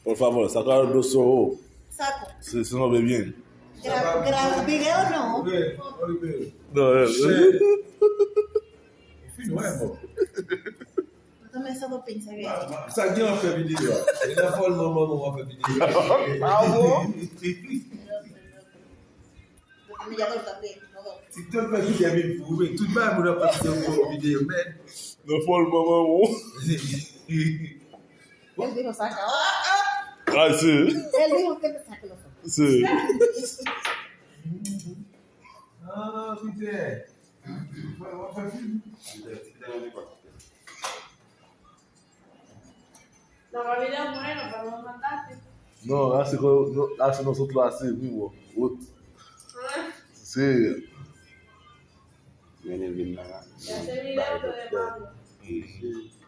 Por favor, saca el doso. Saco. Si no ve bien. Video no. No, Nuevo. Dame esos dos pinceles. Ça qui en fait vidéo. Et la fois le moment où on fait vidéo. Destornillador también. No dos. Si tu fais vidéo avec vous, mais tout de même on a fait vidéo, mais. no fue el mamá. Él dijo saca. Ah, sí. Él dijo que te saque los ojos. Sí. Ah, putain. La Navidad moreno, pero no mandaste. No, hace nosotros así mismo. Sí. Viene bien nada. Ya ese video te demando. Sí.